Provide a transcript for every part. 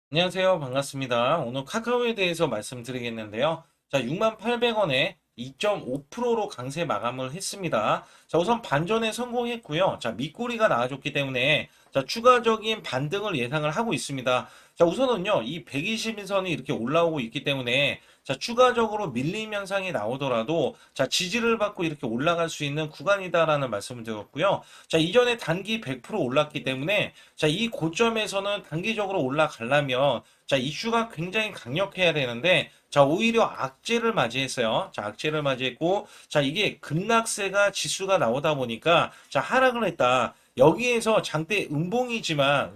안녕하세요. 반갑습니다. 오늘 카카오에 대해서 말씀드리겠는데요. 자, 68,000원에 2.5%로 강세 마감을 했습니다. 자, 우선 반전에 성공했고요. 자, 밑꼬리가 나와줬기 때문에 자, 추가적인 반등을 예상을 하고 있습니다. 자, 우선은요, 이 120일선이 이렇게 올라오고 있기 때문에 자, 추가적으로 밀림 현상이 나오더라도 자, 지지를 받고 이렇게 올라갈 수 있는 구간이다라는 말씀을 드렸고요. 자, 이전에 단기 100% 올랐기 때문에 자, 이 고점에서는 단기적으로 올라가려면 자, 이슈가 굉장히 강력해야 되는데 자, 오히려 악재를 맞이했어요. 자, 악재를 맞이했고 자, 이게 급락세가 지수가 나오다 보니까 자, 하락을 했다. 여기에서 장대 음봉이지만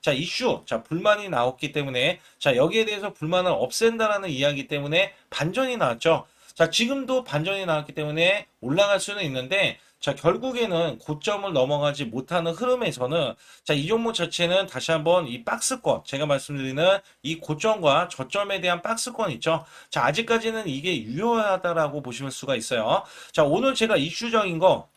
자 이슈 자 불만이 나왔기 때문에 자 여기에 대해서 불만을 없앤다라는 이야기 때문에 반전이 나왔죠. 자 지금도 반전이 나왔기 때문에 올라갈 수는 있는데 자 결국에는 고점을 넘어가지 못하는 흐름에서는 자 이 종목 자체는 다시 한번 이 박스권 제가 말씀드리는 이 고점과 저점에 대한 박스권 있죠. 자 아직까지는 이게 유효하다라고 보실 수가 있어요. 자 오늘 제가 이슈적인 거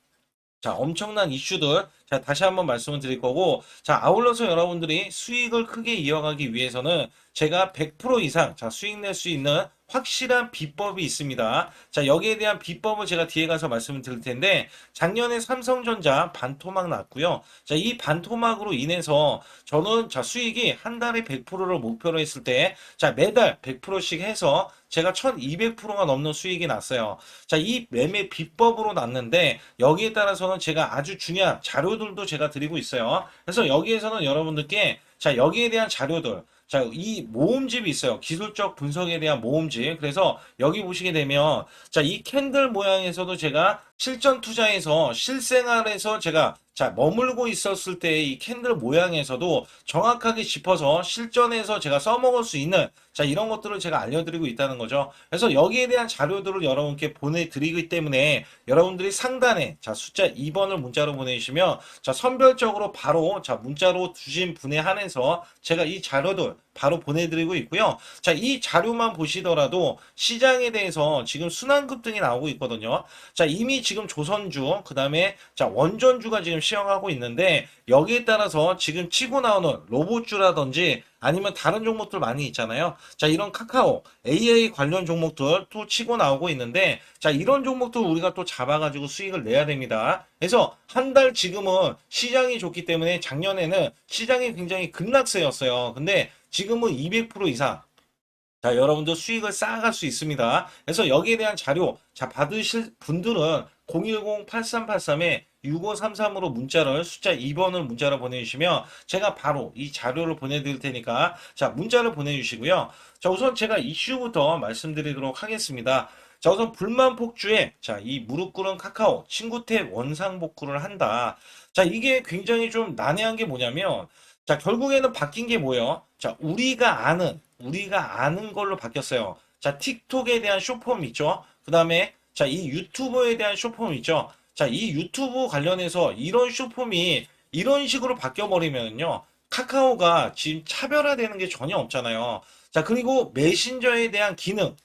자, 엄청난 이슈들. 자, 다시 한번 말씀을 드릴 거고, 자, 아울러서 여러분들이 수익을 크게 이어가기 위해서는 제가 100% 이상, 자, 수익 낼 수 있는 확실한 비법이 있습니다. 자, 여기에 대한 비법을 제가 뒤에 가서 말씀을 드릴 텐데, 작년에 삼성전자 반토막 났고요. 자, 이 반토막으로 인해서 저는 자, 수익이 한 달에 100%를 목표로 했을 때, 자, 매달 100%씩 해서 제가 1200%가 넘는 수익이 났어요. 자, 이 매매 비법으로 났는데 여기에 따라서는 제가 아주 중요한 자료들도 제가 드리고 있어요. 그래서 여기에서는 여러분들께 자, 여기에 대한 자료들 자, 이 모음집이 있어요. 기술적 분석에 대한 모음집. 그래서 여기 보시게 되면 자, 이 캔들 모양에서도 제가 실전 투자에서 실생활에서 제가 자, 머물고 있었을 때 이 캔들 모양에서도 정확하게 짚어서 실전에서 제가 써먹을 수 있는 자, 이런 것들을 제가 알려드리고 있다는 거죠. 그래서 여기에 대한 자료들을 여러분께 보내드리기 때문에 여러분들이 상단에 자, 숫자 2번을 문자로 보내주시면 자, 선별적으로 바로 자, 문자로 주신 분에 한해서 제가 이 자료들 바로 보내드리고 있고요. 자, 이 자료만 보시더라도 시장에 대해서 지금 순환급 등이 나오고 있거든요. 자, 이미 지금 조선주, 그 다음에 자, 원전주가 지금 시행하고 있는데 여기에 따라서 지금 치고 나오는 로봇주라든지 아니면 다른 종목들 많이 있잖아요. 자, 이런 카카오, AI 관련 종목들 또 치고 나오고 있는데, 자, 이런 종목들 우리가 또 잡아가지고 수익을 내야 됩니다. 그래서 한 달 지금은 시장이 좋기 때문에 작년에는 시장이 굉장히 급락세였어요. 근데 지금은 200% 이상, 자, 여러분들 수익을 쌓아갈 수 있습니다. 그래서 여기에 대한 자료, 자, 받으실 분들은 010-8383-6533으로 문자를, 숫자 2번을 문자로 보내주시면 제가 바로 이 자료를 보내드릴 테니까, 자, 문자를 보내주시고요. 자, 우선 제가 이슈부터 말씀드리도록 하겠습니다. 자, 우선 불만 폭주에, 자, 이 무릎 꿇은 카카오, 친구탭 원상복구를 한다. 자, 이게 굉장히 좀 난해한 게 뭐냐면, 자, 결국에는 바뀐 게 뭐예요? 자, 우리가 아는 걸로 바뀌었어요. 자, 틱톡에 대한 쇼폼 있죠? 그 다음에, 자, 이 유튜버에 대한 쇼폼 있죠? 자, 이 유튜브 관련해서 이런 쇼폼이 이런 식으로 바뀌어버리면요. 카카오가 지금 차별화되는 게 전혀 없잖아요. 자, 그리고 메신저에 대한 기능.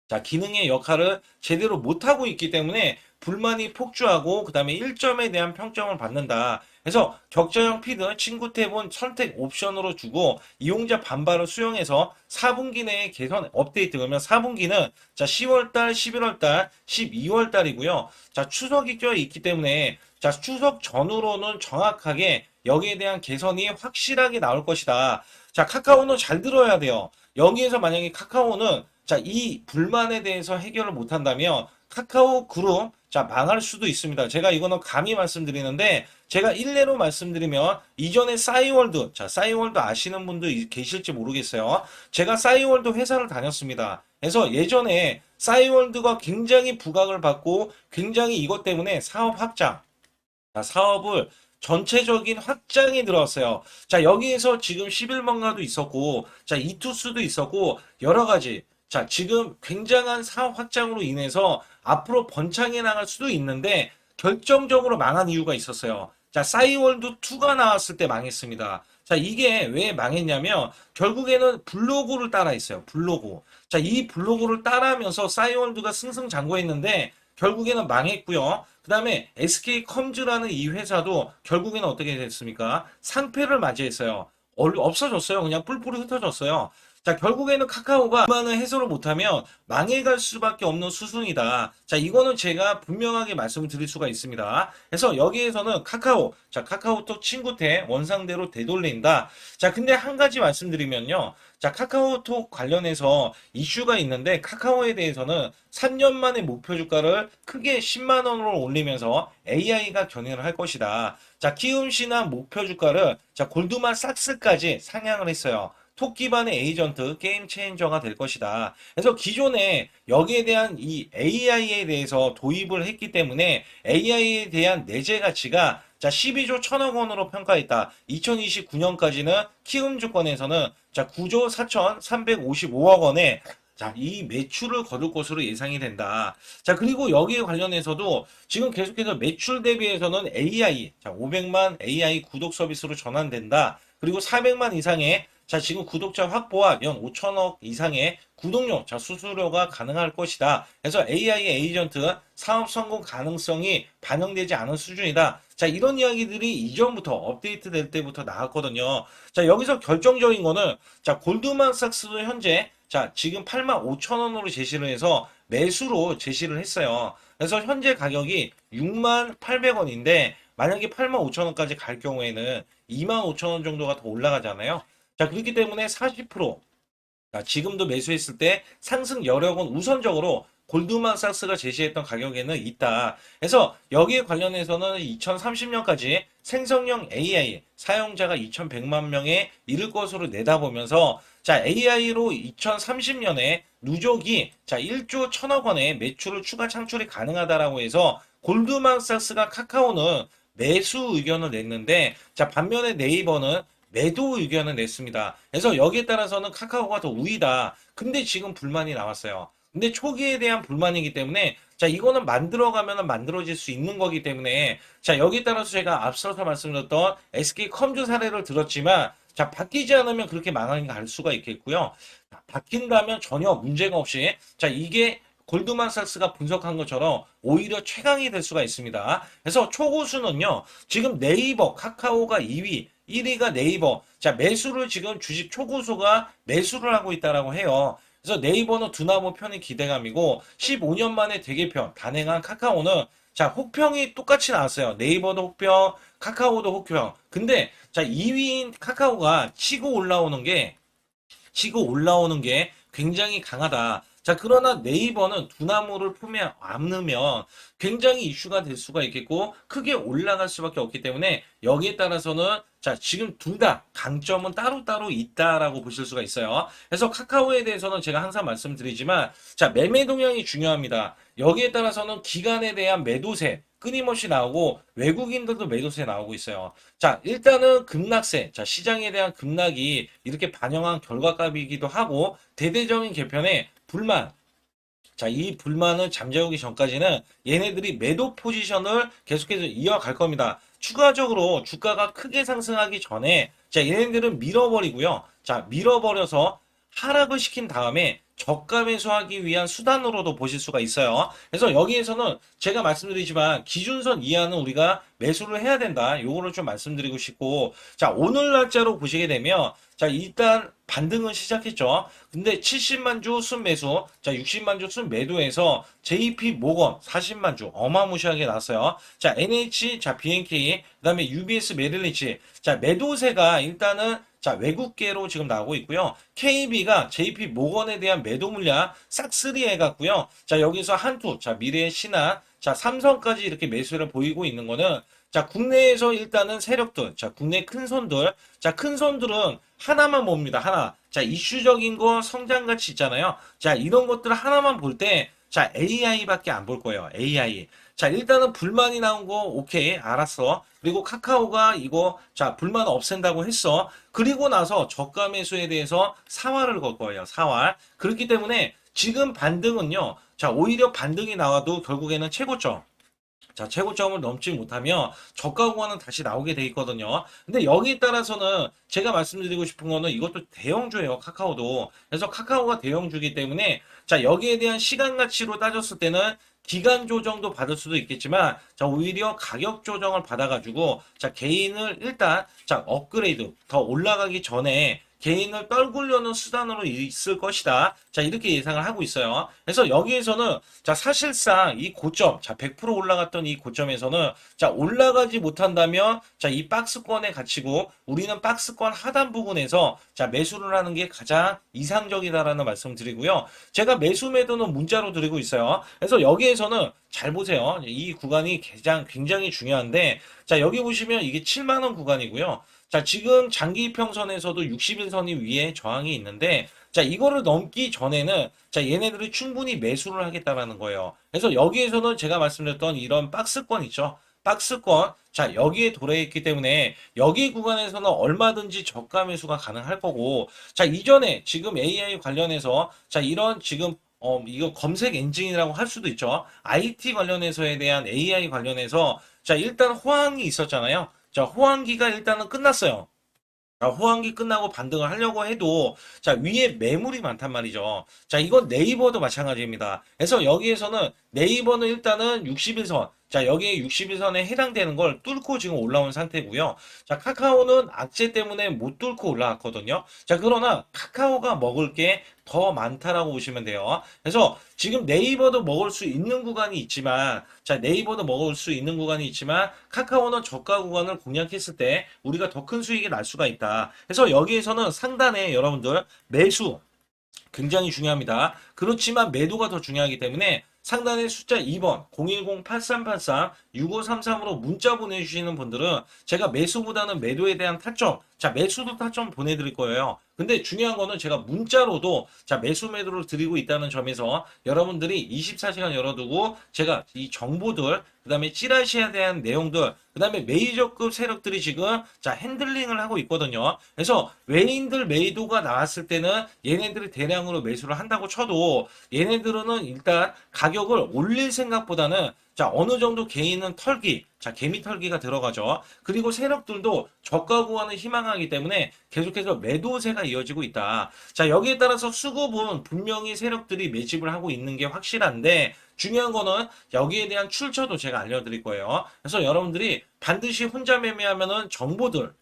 자, 기능의 역할을 제대로 못하고 있기 때문에 불만이 폭주하고 그 다음에 1점에 대한 평점을 받는다. 그래서 격자형 피드 친구 탭은 선택 옵션으로 주고 이용자 반발을 수용해서 4분기 내에 개선 업데이트 그러면 4분기는 자 10월달, 11월달, 12월달이고요. 자 추석이 껴 있기 때문에 자 추석 전후로는 정확하게 여기에 대한 개선이 확실하게 나올 것이다. 자 카카오는 잘 들어야 돼요. 여기에서 만약에 카카오는 자, 이 불만에 대해서 해결을 못한다면 카카오 그룹 자 망할 수도 있습니다. 제가 이거는 감히 말씀드리는데 제가 일례로 말씀드리면 이전에 싸이월드 자 싸이월드 아시는 분도 계실지 모르겠어요. 제가 싸이월드 회사를 다녔습니다. 그래서 예전에 싸이월드가 굉장히 부각을 받고 굉장히 이것 때문에 사업 확장 자, 사업을 전체적인 확장이 들어왔어요. 자, 여기에서 지금 11번가도 있었고, 자, 이투스도 있었고, 여러 가지. 자, 지금 굉장한 사업 확장으로 인해서 앞으로 번창해 나갈 수도 있는데, 결정적으로 망한 이유가 있었어요. 자, 싸이월드 2가 나왔을 때 망했습니다. 자, 이게 왜 망했냐면, 결국에는 블로그를 따라 했어요. 블로그. 자, 이 블로그를 따라하면서 싸이월드가 승승장구했는데, 결국에는 망했고요. 그 다음에 SK컴즈라는 이 회사도 결국에는 어떻게 됐습니까? 상패를 맞이했어요. 없어졌어요. 그냥 뿔뿔이 흩어졌어요. 자, 결국에는 카카오가 그만을 해소를 못하면 망해갈 수밖에 없는 수순이다. 자, 이거는 제가 분명하게 말씀을 드릴 수가 있습니다. 그래서 여기에서는 자, 카카오톡 친구태 원상대로 되돌린다. 자, 근데 한 가지 말씀드리면요. 자, 카카오톡 관련해서 이슈가 있는데 카카오에 대해서는 3년 만에 목표 주가를 크게 10만 원으로 올리면서 AI가 견인을 할 것이다. 자, 키움씨나 목표 주가를 자, 골드만삭스까지 상향을 했어요. 톡 기반의 에이전트 게임 체인저가 될 것이다. 그래서 기존에 여기에 대한 이 AI에 대해서 도입을 했기 때문에 AI에 대한 내재 가치가 자 12조 1천억 원으로 평가했다. 2029년까지는 키움 주권에서는 자 9조 4,355억 원에 자, 이 매출을 거둘 것으로 예상이 된다. 자, 그리고 여기에 관련해서도 지금 계속해서 매출 대비해서는 AI, 자, 500만 AI 구독 서비스로 전환된다. 그리고 400만 이상의 자, 지금 구독자 확보와 연 5천억 이상의 구독료, 자, 수수료가 가능할 것이다. 그래서 AI 에이전트 사업 성공 가능성이 반영되지 않은 수준이다. 자, 이런 이야기들이 이전부터 업데이트 될 때부터 나왔거든요. 자, 여기서 결정적인 거는 자, 골드만삭스도 현재 자, 지금 8만 5천 원으로 제시를 해서 매수로 제시를 했어요. 그래서 현재 가격이 6만 800원인데 만약에 8만 5천 원까지 갈 경우에는 2만 5천 원 정도가 더 올라가잖아요. 자, 그렇기 때문에 40%, 자, 지금도 매수했을 때 상승 여력은 우선적으로 골드만삭스가 제시했던 가격에는 있다. 그래서 여기에 관련해서는 2030년까지 생성형 AI 사용자가 2100만 명에 이를 것으로 내다보면서 자, AI로 2030년에 누적이 자, 1조 1천억 원의 매출을 추가 창출이 가능하다라고 해서 골드만삭스가 카카오는 매수 의견을 냈는데 자, 반면에 네이버는 매도 의견을 냈습니다. 그래서 여기에 따라서는 카카오가 더 우위다. 근데 지금 불만이 나왔어요. 근데 초기에 대한 불만이기 때문에 자 이거는 만들어가면 만들어질 수 있는 거기 때문에 자 여기에 따라서 제가 앞서서 말씀드렸던 SK컴주 사례를 들었지만 자 바뀌지 않으면 그렇게 망하게 갈 수가 있겠고요. 바뀐다면 전혀 문제가 없이 자 이게 골드만삭스가 분석한 것처럼 오히려 최강이 될 수가 있습니다. 그래서 초고수는요. 지금 네이버, 카카오가 2위, 1위가 네이버. 자, 매수를 지금 주식 초고수가 매수를 하고 있다라고 해요. 그래서 네이버는 두나무 편이 기대감이고 15년 만에 대개편 단행한 카카오는 자, 혹평이 똑같이 나왔어요. 네이버도 혹평, 카카오도 혹평. 근데 자, 2위인 카카오가 치고 올라오는 게 굉장히 강하다. 자, 그러나 네이버는 두나무를 품에 안으면 굉장히 이슈가 될 수가 있겠고 크게 올라갈 수밖에 없기 때문에 여기에 따라서는 자, 지금 둘 다 강점은 따로따로 있다라고 보실 수가 있어요. 그래서 카카오에 대해서는 제가 항상 말씀드리지만 자, 매매 동향이 중요합니다. 여기에 따라서는 기관에 대한 매도세 끊임없이 나오고 외국인들도 매도세 나오고 있어요. 자, 일단은 급락세, 자, 시장에 대한 급락이 이렇게 반영한 결과값이기도 하고 대대적인 개편에 불만, 자, 이 불만을 잠재우기 전까지는 얘네들이 매도 포지션을 계속해서 이어갈 겁니다. 추가적으로 주가가 크게 상승하기 전에 자, 얘네들은 밀어버리고요. 자, 밀어버려서 하락을 시킨 다음에 저가 매수하기 위한 수단으로도 보실 수가 있어요. 그래서 여기에서는 제가 말씀드리지만 기준선 이하는 우리가 매수를 해야 된다. 요거를 좀 말씀드리고 싶고 자, 오늘 날짜로 보시게 되면 자, 일단 반등은 시작했죠. 근데 70만 주 순매수, 자, 60만 주 순매도에서 JP 모건 40만 주 어마무시하게 났어요. 자, NH, 자, BNK, 그다음에 UBS 메릴리치. 자, 매도세가 일단은 자, 외국계로 지금 나오고 있고요. KB가 JP 모건에 대한 매도 물량 싹쓸이 해갔고요. 자, 여기서 한투, 자, 미래의 신한, 자, 삼성까지 이렇게 매수를 보이고 있는 거는 자, 국내에서 일단은 세력들, 자, 국내 큰 손들, 자, 큰 손들은 하나만 봅니다. 하나. 자, 이슈적인 거 성장 가치 있잖아요. 자, 이런 것들 하나만 볼 때, 자, AI밖에 안 볼 거예요. AI. 자, 일단은 불만이 나온 거, 오케이, 알았어. 그리고 카카오가 이거, 자, 불만 없앤다고 했어. 그리고 나서 저가 매수에 대해서 사활을 걸 거예요. 사활. 그렇기 때문에 지금 반등은요, 자, 오히려 반등이 나와도 결국에는 최고점. 자, 최고점을 넘지 못하면 저가 구간은 다시 나오게 돼 있거든요. 근데 여기에 따라서는 제가 말씀드리고 싶은 거는 이것도 대형주예요, 카카오도. 그래서 카카오가 대형주기 때문에 자, 여기에 대한 시간 가치로 따졌을 때는 기간 조정도 받을 수도 있겠지만, 자, 오히려 가격 조정을 받아가지고, 자, 개인을 일단, 자, 업그레이드, 더 올라가기 전에 개인을 떨구려는 수단으로 있을 것이다. 자, 이렇게 예상을 하고 있어요. 그래서 여기에서는, 자, 사실상 이 고점, 자, 100% 올라갔던 이 고점에서는, 자, 올라가지 못한다면, 자, 이 박스권에 갇히고, 우리는 박스권 하단 부분에서, 자, 매수를 하는 게 가장 이상적이다라는 말씀 드리고요. 제가 매수 매도는 문자로 드리고 있어요. 그래서 여기에서는 잘 보세요. 이 구간이 굉장히 중요한데, 자, 여기 보시면 이게 7만원 구간이고요. 자, 지금 장기 이평선에서도 60일선이 위에 저항이 있는데, 자, 이거를 넘기 전에는, 자, 얘네들이 충분히 매수를 하겠다라는 거예요. 그래서 여기에서는 제가 말씀드렸던 이런 박스권 있죠? 박스권, 자, 여기에 도래했기 때문에, 여기 구간에서는 얼마든지 저가 매수가 가능할 거고, 자, 이전에 지금 AI 관련해서, 자, 이런 지금 이거 검색 엔진이라고 할 수도 있죠. IT 관련해서에 대한 AI 관련해서, 자, 일단 호황이 있었잖아요. 자, 호황기가 일단은 끝났어요. 자, 호황기 끝나고 반등을 하려고 해도, 자, 위에 매물이 많단 말이죠. 자, 이건 네이버도 마찬가지입니다. 그래서 여기에서는 네이버는 일단은 61선, 자, 여기에 61선에 해당되는 걸 뚫고 지금 올라온 상태고요. 자, 카카오는 악재 때문에 못 뚫고 올라왔거든요. 자, 그러나 카카오가 먹을 게 더 많다라고 보시면 돼요. 그래서 지금 네이버도 먹을 수 있는 구간이 있지만, 자, 네이버도 먹을 수 있는 구간이 있지만, 카카오는 저가 구간을 공략했을 때 우리가 더 큰 수익이 날 수가 있다. 그래서 여기에서는 상단에 여러분들 매수, 굉장히 중요합니다. 그렇지만 매도가 더 중요하기 때문에 상단의 숫자 2번 010-8383-6533으로 문자 보내주시는 분들은 제가 매수보다는 매도에 대한 타점, 자, 매수도 타점 보내드릴 거예요. 근데 중요한 거는 제가 문자로도 자, 매수 매도를 드리고 있다는 점에서 여러분들이 24시간 열어두고 제가 이 정보들, 그 다음에 찌라시에 대한 내용들, 그 다음에 메이저급 세력들이 지금 자, 핸들링을 하고 있거든요. 그래서 외인들 매도가 나왔을 때는 얘네들이 대량으로 매수를 한다고 쳐도 얘네들은 일단 가격을 올릴 생각보다는 자, 어느 정도 개인은 털기, 자, 개미 털기가 들어가죠. 그리고 세력들도 저가 구간을 희망하기 때문에 계속해서 매도세가 이어지고 있다. 자, 여기에 따라서 수급은 분명히 세력들이 매집을 하고 있는 게 확실한데 중요한 거는 여기에 대한 출처도 제가 알려드릴 거예요. 그래서 여러분들이 반드시 혼자 매매하면은 정보들,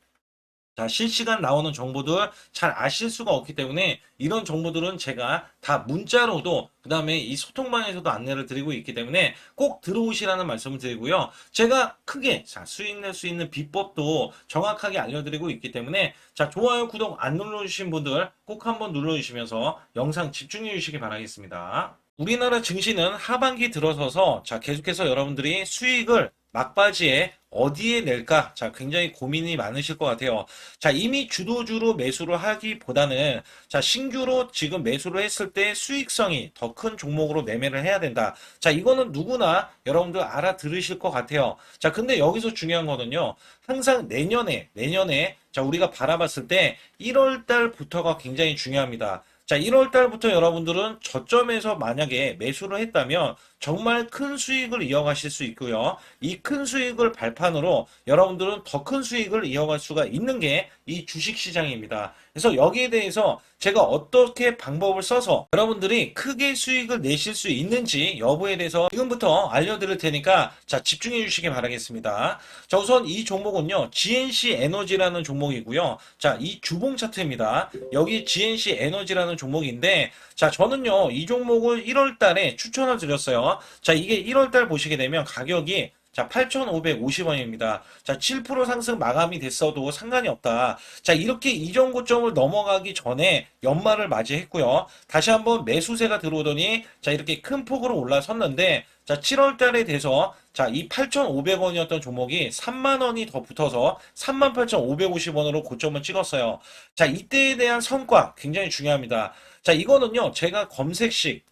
자, 실시간 나오는 정보들 잘 아실 수가 없기 때문에 이런 정보들은 제가 다 문자로도 그 다음에 이 소통방에서도 안내를 드리고 있기 때문에 꼭 들어오시라는 말씀을 드리고요. 제가 크게 자, 수익 낼 수 있는 비법도 정확하게 알려드리고 있기 때문에 자, 좋아요, 구독 안 눌러주신 분들 꼭 한번 눌러주시면서 영상 집중해 주시기 바라겠습니다. 우리나라 증시는 하반기 들어서서 자, 계속해서 여러분들이 수익을 막바지에 어디에 낼까? 자, 굉장히 고민이 많으실 것 같아요. 자, 이미 주도주로 매수를 하기보다는 자, 신규로 지금 매수를 했을 때 수익성이 더 큰 종목으로 매매를 해야 된다. 자, 이거는 누구나 여러분들 알아들으실 것 같아요. 자, 근데 여기서 중요한 거는요. 항상 내년에 자, 우리가 바라봤을 때 1월 달부터가 굉장히 중요합니다. 자, 1월 달부터 여러분들은 저점에서 만약에 매수를 했다면 정말 큰 수익을 이어가실 수 있고요. 이 큰 수익을 발판으로 여러분들은 더 큰 수익을 이어갈 수가 있는 게 이 주식시장입니다. 그래서 여기에 대해서 제가 어떻게 방법을 써서 여러분들이 크게 수익을 내실 수 있는지 여부에 대해서 지금부터 알려드릴 테니까 자, 집중해 주시기 바라겠습니다. 자, 우선 이 종목은요. GNC 에너지라는 종목이고요. 자, 이 주봉 차트입니다. 여기 GNC 에너지라는 종목인데 자, 저는요. 이 종목을 1월 달에 추천을 드렸어요. 자, 이게 1월 달 보시게 되면 가격이 자, 8,550원입니다. 자, 7% 상승 마감이 됐어도 상관이 없다. 자, 이렇게 이전 고점을 넘어가기 전에 연말을 맞이했고요. 다시 한번 매수세가 들어오더니 자, 이렇게 큰 폭으로 올라섰는데 자, 7월 달에 돼서 자, 이 8,500원이었던 종목이 3만 원이 더 붙어서 38,550원으로 고점을 찍었어요. 자, 이때에 대한 성과 굉장히 중요합니다. 자, 이거는요. 제가 검색식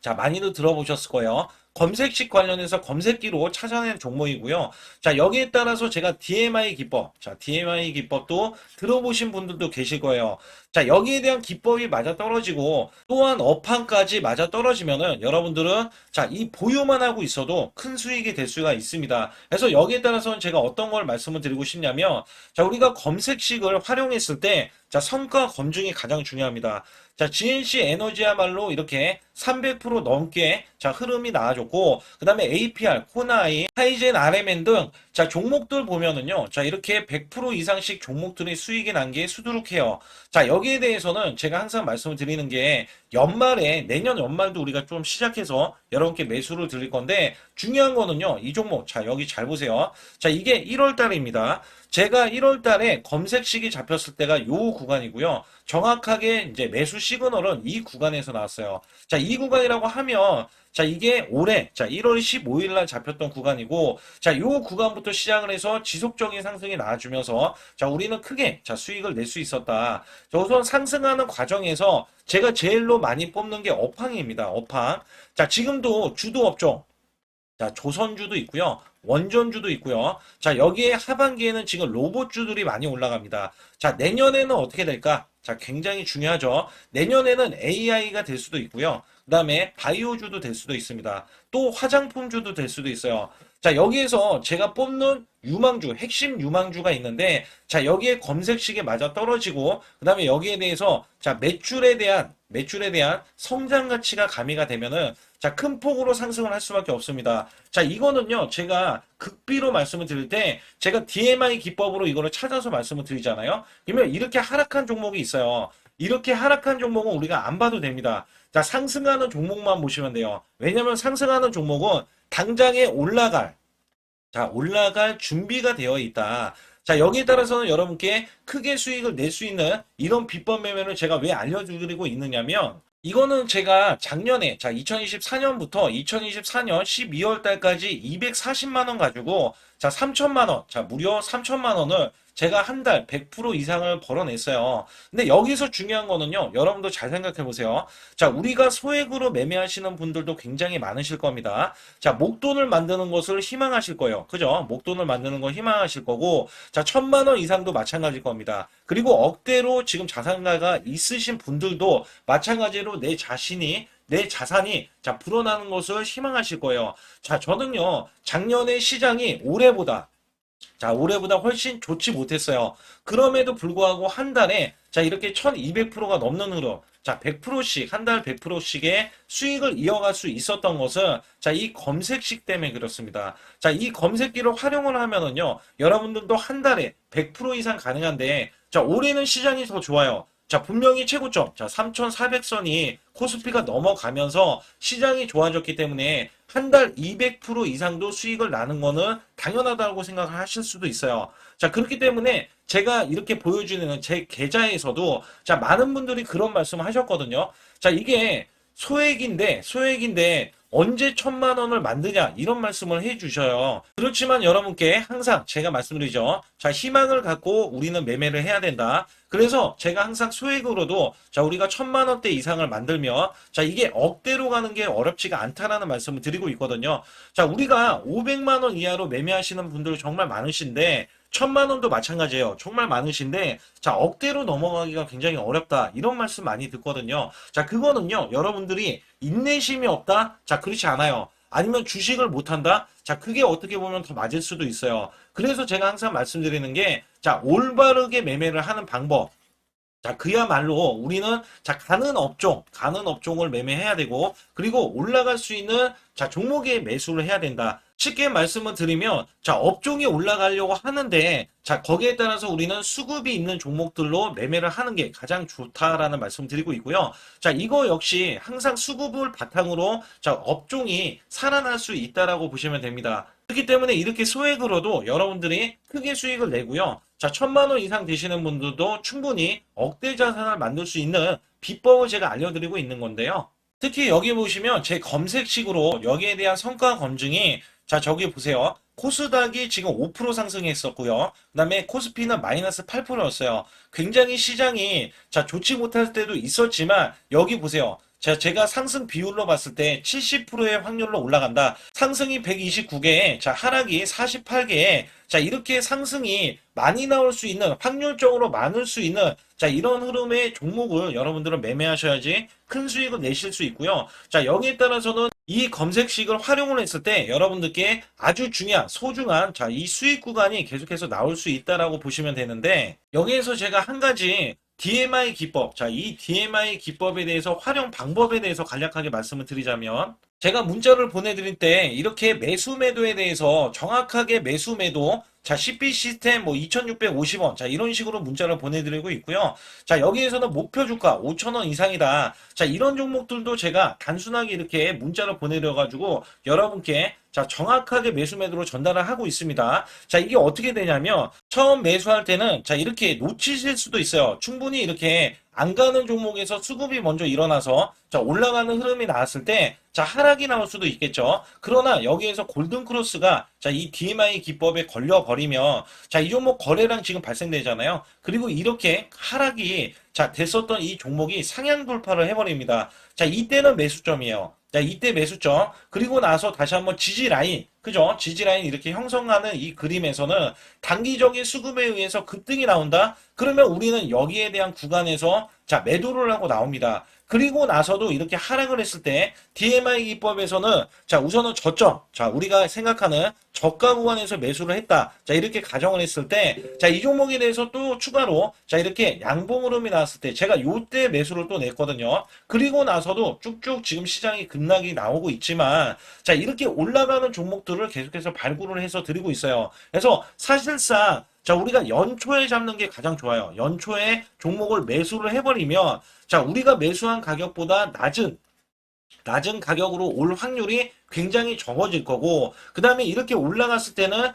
자, 많이들 들어보셨을 거예요. 검색식 관련해서 검색기로 찾아낸 종목이고요. 자, 여기에 따라서 제가 DMI 기법, 자, DMI 기법도 들어보신 분들도 계실 거예요. 자, 여기에 대한 기법이 맞아 떨어지고 또한 업황까지 맞아 떨어지면은 여러분들은 자, 이 보유만 하고 있어도 큰 수익이 될 수가 있습니다. 그래서 여기에 따라서는 제가 어떤 걸 말씀을 드리고 싶냐면 자, 우리가 검색식을 활용했을 때 자, 성과 검증이 가장 중요합니다. 자, GNC 에너지야말로 이렇게 300% 넘게 자, 흐름이 나와줬고 나와줬고, 그 다음에 APR, 코나이, 하이젠, RMN 등, 자, 종목들 보면은요, 자, 이렇게 100% 이상씩 종목들이 수익이 난 게 수두룩해요. 자, 여기에 대해서는 제가 항상 말씀을 드리는 게, 연말에, 내년 연말도 우리가 좀 시작해서 여러분께 매수를 드릴 건데, 중요한 거는요, 이 종목, 자, 여기 잘 보세요. 자, 이게 1월 달입니다. 제가 1월 달에 검색식이 잡혔을 때가 요 구간이고요. 정확하게 이제 매수 시그널은 이 구간에서 나왔어요. 자, 이 구간이라고 하면, 자, 이게 올해, 자, 1월 15일 날 잡혔던 구간이고, 자, 요 구간부터 시작을 해서 지속적인 상승이 나와주면서, 자, 우리는 크게, 자, 수익을 낼 수 있었다. 자, 우선 상승하는 과정에서 제가 제일로 많이 뽑는 게 업황입니다. 업황. 자, 지금도 주도 업종. 자, 조선주도 있고요. 원전주도 있고요. 자, 여기에 하반기에는 지금 로봇주들이 많이 올라갑니다. 자, 내년에는 어떻게 될까? 자, 굉장히 중요하죠. 내년에는 AI가 될 수도 있고요. 그 다음에 바이오주도 될 수도 있습니다. 또 화장품주도 될 수도 있어요. 자, 여기에서 제가 뽑는 유망주, 핵심 유망주가 있는데, 자, 여기에 검색식에 맞아 떨어지고, 그 다음에 여기에 대해서, 자, 매출에 대한 성장 가치가 가미가 되면은, 자, 큰 폭으로 상승을 할 수밖에 없습니다. 자, 이거는요, 제가 극비로 말씀을 드릴 때, 제가 DMI 기법으로 이거를 찾아서 말씀을 드리잖아요. 그러면 이렇게 하락한 종목이 있어요. 이렇게 하락한 종목은 우리가 안 봐도 됩니다. 자, 상승하는 종목만 보시면 돼요. 왜냐면 상승하는 종목은 당장에 올라갈 준비가 되어 있다. 자, 여기에 따라서는 여러분께 크게 수익을 낼 수 있는 이런 비법 매매를 제가 왜 알려드리고 있느냐면, 이거는 제가 작년에, 자, 2024년부터 2024년 12월 달까지 240만 원 가지고, 자, 3천만 원, 자, 무려 3천만 원을 제가 한 달 100% 이상을 벌어냈어요. 근데 여기서 중요한 거는요, 여러분도 잘 생각해 보세요. 자, 우리가 소액으로 매매하시는 분들도 굉장히 많으실 겁니다. 자, 목돈을 만드는 것을 희망하실 거예요. 그죠? 목돈을 만드는 걸 희망하실 거고, 자, 1,000만 원 이상도 마찬가지일 겁니다. 그리고 억대로 지금 자산가가 있으신 분들도 마찬가지로 내 자산이 자 불어나는 것을 희망하실 거예요. 자, 저는요 작년에 시장이 올해보다 훨씬 좋지 못했어요. 그럼에도 불구하고 한 달에 자 이렇게 1200%가 넘는 흐름, 자 100%씩 한 달 100%씩의 수익을 이어갈 수 있었던 것은 자 이 검색식 때문에 그렇습니다. 자, 이 검색기를 활용을 하면은요 여러분들도 한 달에 100% 이상 가능한데, 자 올해는 시장이 더 좋아요. 자, 분명히 최고점, 자, 3,400선이 코스피가 넘어가면서 시장이 좋아졌기 때문에 한 달 200% 이상도 수익을 나는 거는 당연하다고 생각을 하실 수도 있어요. 자, 그렇기 때문에 제가 이렇게 보여주는 제 계좌에서도 자, 많은 분들이 그런 말씀을 하셨거든요. 자, 이게 소액인데 언제 1,000만 원을 만드냐 이런 말씀을 해주셔요. 그렇지만 여러분께 항상 제가 말씀드리죠. 자, 희망을 갖고 우리는 매매를 해야 된다. 그래서 제가 항상 소액으로도 자 우리가 1,000만 원대 이상을 만들면 자 이게 억대로 가는 게 어렵지가 않다라는 말씀을 드리고 있거든요. 자, 우리가 500만 원 이하로 매매하시는 분들 정말 많으신데 1,000만 원도 마찬가지예요. 정말 많으신데 자 억대로 넘어가기가 굉장히 어렵다 이런 말씀 많이 듣거든요. 자, 그거는요 여러분들이 인내심이 없다? 자, 그렇지 않아요. 아니면 주식을 못한다? 자, 그게 어떻게 보면 더 맞을 수도 있어요. 그래서 제가 항상 말씀드리는 게 자 올바르게 매매를 하는 방법, 자, 그야말로 우리는 자 가는 업종을 매매해야 되고, 그리고 올라갈 수 있는 자 종목에 매수를 해야 된다. 쉽게 말씀을 드리면 자 업종이 올라가려고 하는데 자 거기에 따라서 우리는 수급이 있는 종목들로 매매를 하는 게 가장 좋다라는 말씀 드리고 있고요. 자, 이거 역시 항상 수급을 바탕으로 자 업종이 살아날 수 있다라고 보시면 됩니다. 그렇기 때문에 이렇게 소액으로도 여러분들이 크게 수익을 내고요. 자, 1,000만 원 이상 되시는 분들도 충분히 억대 자산을 만들 수 있는 비법을 제가 알려드리고 있는 건데요. 특히 여기 보시면 제 검색식으로 여기에 대한 성과 검증이 자 저기 보세요. 코스닥이 지금 5% 상승했었고요. 그 다음에 코스피는 마이너스 8%였어요. 굉장히 시장이 자 좋지 못할 때도 있었지만 여기 보세요. 자, 제가 상승 비율로 봤을 때 70%의 확률로 올라간다. 상승이 129개에, 자, 하락이 48개에, 자, 이렇게 상승이 많이 나올 수 있는, 확률적으로 많을 수 있는, 자, 이런 흐름의 종목을 여러분들은 매매하셔야지 큰 수익을 내실 수 있고요. 자, 여기에 따라서는 이 검색식을 활용을 했을 때 여러분들께 아주 중요한, 소중한, 자, 이 수익 구간이 계속해서 나올 수 있다라고 보시면 되는데, 여기에서 제가 한 가지 DMI 기법, 자, 이 DMI 기법에 대해서 활용 방법에 대해서 간략하게 말씀을 드리자면, 제가 문자를 보내드릴 때 이렇게 매수 매도에 대해서 정확하게 매수 매도 자, CP 시스템 뭐 2,650원. 자, 이런 식으로 문자를 보내드리고 있고요. 자, 여기에서는 목표 주가 5,000원 이상이다. 자, 이런 종목들도 제가 단순하게 이렇게 문자를 보내드려가지고 여러분께 자, 정확하게 매수 매도로 전달을 하고 있습니다. 자, 이게 어떻게 되냐면 처음 매수할 때는 자, 이렇게 놓치실 수도 있어요. 충분히 이렇게 안 가는 종목에서 수급이 먼저 일어나서 자, 올라가는 흐름이 나왔을 때 자, 하락이 나올 수도 있겠죠. 그러나 여기에서 골든 크로스가 자, 이 DMI 기법에 걸려 버리면 자, 이 종목 거래량 지금 발생되잖아요. 그리고 이렇게 하락이 자, 됐었던 이 종목이 상향 돌파를 해 버립니다. 자, 이때는 매수점이에요. 자, 이때 매수점. 그리고 나서 다시 한번 지지 라인. 그죠? 지지 라인 이렇게 형성하는 이 그림에서는 단기적인 수급에 의해서 급등이 나온다? 그러면 우리는 여기에 대한 구간에서 자, 매도를 하고 나옵니다. 그리고 나서도 이렇게 하락을 했을 때 DMI 기법에서는 자, 우선은 저점. 자, 우리가 생각하는 저가 구간에서 매수를 했다. 자, 이렇게 가정을 했을 때 자, 이 종목에 대해서 또 추가로 자, 이렇게 양봉 흐름이 나왔을 때 제가 요때 매수를 또 냈거든요. 그리고 나서도 쭉쭉 지금 시장이 급락이 나오고 있지만 자, 이렇게 올라가는 종목들을 계속해서 발굴을 해서 드리고 있어요. 그래서 사실상 자, 우리가 연초에 잡는 게 가장 좋아요. 연초에 종목을 매수를 해버리면 자, 우리가 매수한 가격보다 낮은 가격으로 올 확률이 굉장히 적어질 거고, 그 다음에 이렇게 올라갔을 때는,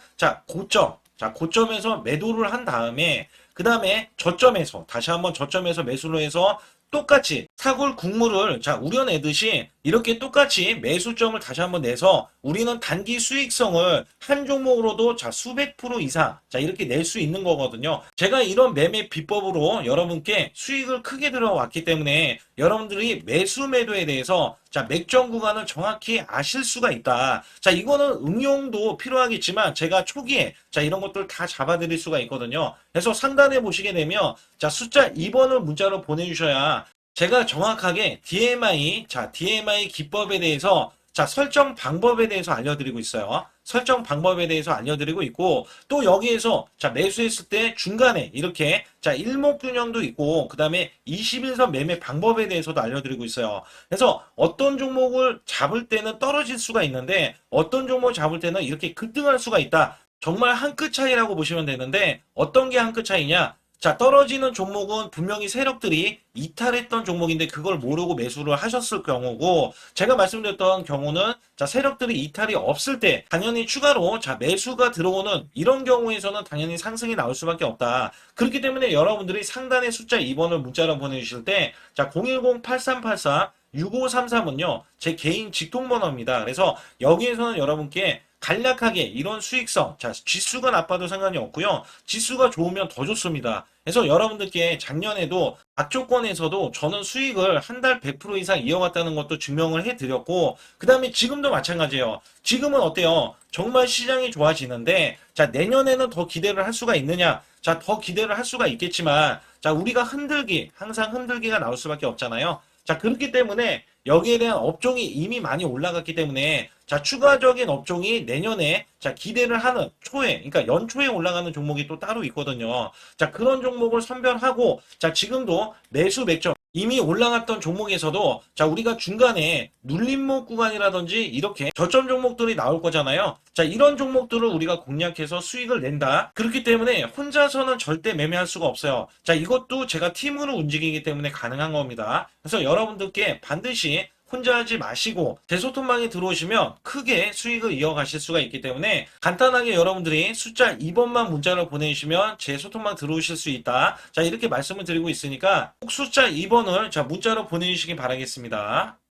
고점에서 매도를 한 다음에, 그 다음에 저점에서, 다시 한번 저점에서 매수를 해서 똑같이 사골 국물을 우려내듯이 이렇게 똑같이 매수점을 다시 한번 내서 우리는 단기 수익성을 한 종목으로도 수백 프로 이상 이렇게 낼 수 있는 거거든요. 제가 이런 매매 비법으로 여러분께 수익을 크게 들어왔기 때문에 여러분들이 매수 매도에 대해서 맥점 구간을 정확히 아실 수가 있다. 이거는 응용도 필요하겠지만 제가 초기에 이런 것들 다 잡아드릴 수가 있거든요. 그래서 상단에 보시게 되면 숫자 2번을 문자로 보내주셔야 제가 정확하게 DMI 기법에 대해서 설정 방법에 대해서 알려드리고 있어요. 설정 방법에 대해서 알려드리고 있고, 또 여기에서 매수했을 때 중간에 이렇게 일목균형도 있고, 그 다음에 21선 매매 방법에 대해서도 알려드리고 있어요. 그래서 어떤 종목을 잡을 때는 떨어질 수가 있는데 어떤 종목을 잡을 때는 이렇게 급등할 수가 있다. 정말 한 끗 차이라고 보시면 되는데 어떤 게 한 끗 차이냐? 떨어지는 종목은 분명히 세력들이 이탈했던 종목인데 그걸 모르고 매수를 하셨을 경우고, 제가 말씀드렸던 경우는 세력들이 이탈이 없을 때 당연히 추가로 매수가 들어오는 이런 경우에서는 당연히 상승이 나올 수밖에 없다. 그렇기 때문에 여러분들이 상단에 숫자 2번을 문자로 보내주실 때 010-8384-6533은요 제 개인 직통번호입니다. 그래서 여기에서는 여러분께 간략하게 이런 수익성, 지수가 나빠도 상관이 없고요. 지수가 좋으면 더 좋습니다. 그래서 여러분들께 작년에도 악조건에서도 저는 수익을 한 달 100% 이상 이어갔다는 것도 증명을 해드렸고, 그 다음에 지금도 마찬가지예요. 지금은 어때요? 정말 시장이 좋아지는데, 내년에는 더 기대를 할 수가 있느냐? 더 기대를 할 수가 있겠지만, 우리가 항상 흔들기가 나올 수밖에 없잖아요. 그렇기 때문에 여기에 대한 업종이 이미 많이 올라갔기 때문에 추가적인 업종이 내년에 기대를 하는 그러니까 연초에 올라가는 종목이 또 따로 있거든요. 그런 종목을 선별하고 지금도 매수 맥점 이미 올라갔던 종목에서도 우리가 중간에 눌림목 구간이라든지 이렇게 저점 종목들이 나올 거잖아요. 이런 종목들을 우리가 공략해서 수익을 낸다. 그렇기 때문에 혼자서는 절대 매매할 수가 없어요. 이것도 제가 팀으로 움직이기 때문에 가능한 겁니다. 그래서 여러분들께 반드시 혼자 하지 마시고 제 소통방에 들어오시면 크게 수익을 이어가실 수가 있기 때문에 간단하게 여러분들이 숫자 2번만 문자를 보내주시면 제 소통방 들어오실 수 있다. 이렇게 말씀을 드리고 있으니까 꼭 숫자 2번을 문자로 보내주시기 바라겠습니다.